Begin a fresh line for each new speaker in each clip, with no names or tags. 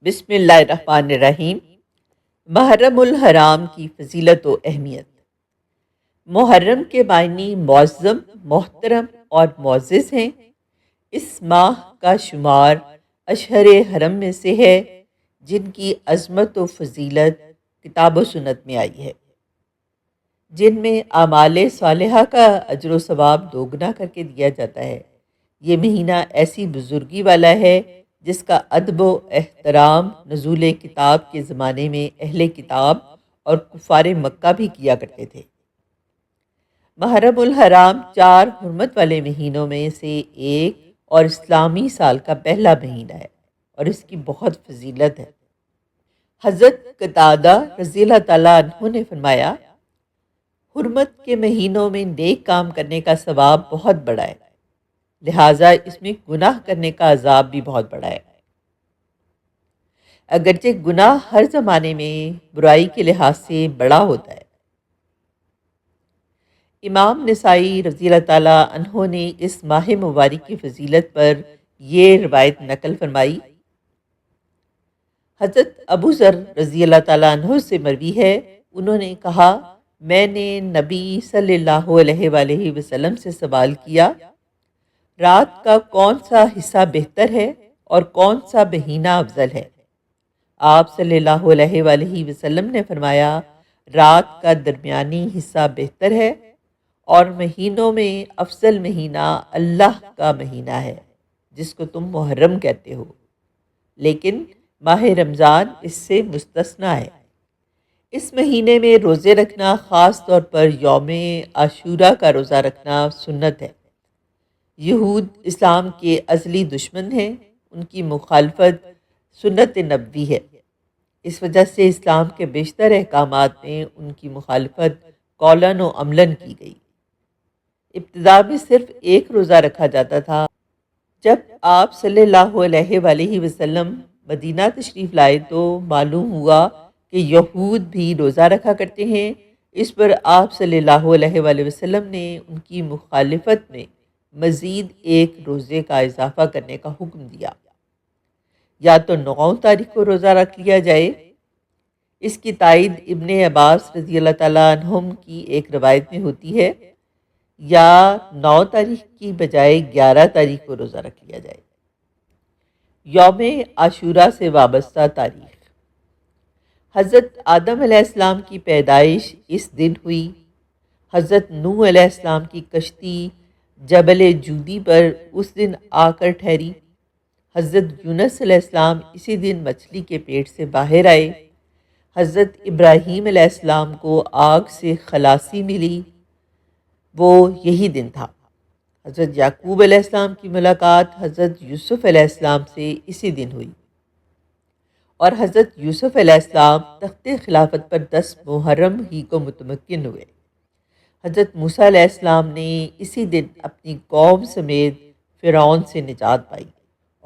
بسم اللہ الرحمن الرحیم۔ محرم الحرام کی فضیلت و اہمیت۔ محرم کے معنی معظم، محترم اور معزز ہیں۔ اس ماہ کا شمار اشہر حرم میں سے ہے جن کی عظمت و فضیلت کتاب و سنت میں آئی ہے، جن میں اعمال صالحہ کا اجر و ثواب دوگنا کر کے دیا جاتا ہے۔ یہ مہینہ ایسی بزرگی والا ہے جس کا ادب و احترام نزول کتاب کے زمانے میں اہل کتاب اور کفار مکہ بھی کیا کرتے تھے۔ محرم الحرام 4 حرمت والے مہینوں میں سے ایک اور اسلامی سال کا پہلا مہینہ ہے اور اس کی بہت فضیلت ہے۔ حضرت قتادہ رضی اللہ تعالیٰ عنہ نے فرمایا، حرمت کے مہینوں میں نیک کام کرنے کا ثواب بہت بڑا ہے، لہٰذا اس میں گناہ کرنے کا عذاب بھی بہت بڑا ہے۔ اگرچہ گناہ ہر زمانے میں برائی کے لحاظ سے بڑا ہوتا ہے۔ امام نسائی رضی اللہ تعالیٰ عنہ نے اس ماہ مبارک کی فضیلت پر یہ روایت نقل فرمائی۔ حضرت ابو ذر رضی اللہ تعالیٰ عنہ سے مروی ہے، انہوں نے کہا، میں نے نبی صلی اللہ علیہ وآلہ وسلم سے سوال کیا، رات کا کون سا حصہ بہتر ہے اور کون سا مہینہ افضل ہے؟ آپ صلی اللہ علیہ وآلہ وسلم نے فرمایا، رات کا درمیانی حصہ بہتر ہے اور مہینوں میں افضل مہینہ اللہ کا مہینہ ہے جس کو تم محرم کہتے ہو، لیکن ماہ رمضان اس سے مستثنیٰ ہے۔ اس مہینے میں روزے رکھنا، خاص طور پر یوم عاشورہ کا روزہ رکھنا سنت ہے۔ یہود اسلام کے ازلی دشمن ہیں، ان کی مخالفت سنت نبوی ہے، اس وجہ سے اسلام کے بیشتر احکامات میں ان کی مخالفت قولاً و عملاً کی گئی۔ ابتدا میں صرف ایک روزہ رکھا جاتا تھا۔ جب آپ صلی اللہ علیہ وآلہ وسلم مدینہ تشریف لائے تو معلوم ہوا کہ یہود بھی روزہ رکھا کرتے ہیں۔ اس پر آپ صلی اللہ علیہ وآلہ وسلم نے ان کی مخالفت میں مزید ایک روزے کا اضافہ کرنے کا حکم دیا، یا تو 9 تاریخ کو روزہ رکھ لیا جائے۔ اس کی تائید ابن عباس رضی اللہ تعالیٰ عنہم کی ایک روایت میں ہوتی ہے، یا 9 تاریخ کی بجائے 11 تاریخ کو روزہ رکھ لیا جائے۔ یوم عاشورہ سے وابستہ تاریخ۔ حضرت آدم علیہ السلام کی پیدائش اس دن ہوئی۔ حضرت نوح علیہ السلام کی کشتی جبل جودی پر اس دن آ کر ٹھہری۔ حضرت یونس علیہ السلام اسی دن مچھلی کے پیٹ سے باہر آئے۔ حضرت ابراہیم علیہ السلام کو آگ سے خلاصی ملی، وہ یہی دن تھا۔ حضرت یعقوب علیہ السلام کی ملاقات حضرت یوسف علیہ السلام سے اسی دن ہوئی، اور حضرت یوسف علیہ السلام تخت خلافت پر 10 محرم ہی کو متمکن ہوئے۔ حضرت موسیٰ علیہ السلام نے اسی دن اپنی قوم سمیت فرعون سے نجات پائی،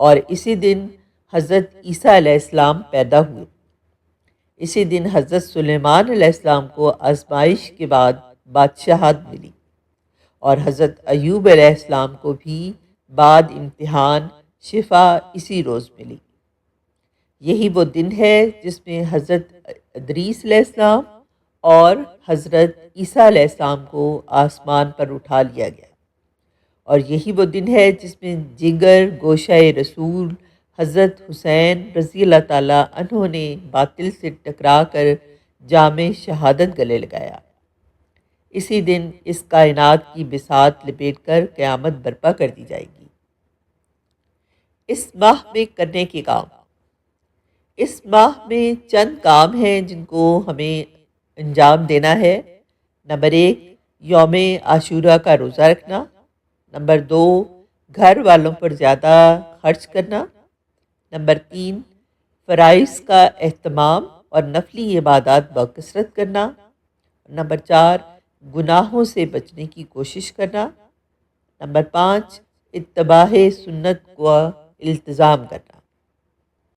اور اسی دن حضرت عیسیٰ علیہ السلام پیدا ہوئے۔ اسی دن حضرت سلیمان علیہ السلام کو آزمائش کے بعد بادشاہت ملی، اور حضرت ایوب علیہ السلام کو بھی بعد امتحان شفا اسی روز ملی۔ یہی وہ دن ہے جس میں حضرت ادریس علیہ السلام اور حضرت عیسیٰ علیہ السلام کو آسمان پر اٹھا لیا گیا، اور یہی وہ دن ہے جس میں جگر گوشہ رسول حضرت حسین رضی اللہ تعالیٰ عنہ نے باطل سے ٹکرا کر جام شہادت گلے لگایا۔ اسی دن اس کائنات کی بساط لپیٹ کر قیامت برپا کر دی جائے گی۔ اس ماہ میں کرنے کے کام۔ اس ماہ میں چند کام ہیں جن کو ہمیں انجام دینا ہے۔ نمبر 1، یوم عاشورہ کا روزہ رکھنا۔ نمبر 2، گھر والوں پر زیادہ خرچ کرنا۔ نمبر 3، فرائض کا اہتمام اور نفلی عبادات بکثرت کرنا۔ نمبر 4، گناہوں سے بچنے کی کوشش کرنا۔ نمبر 5، اتباع سنت کو التزام کرنا۔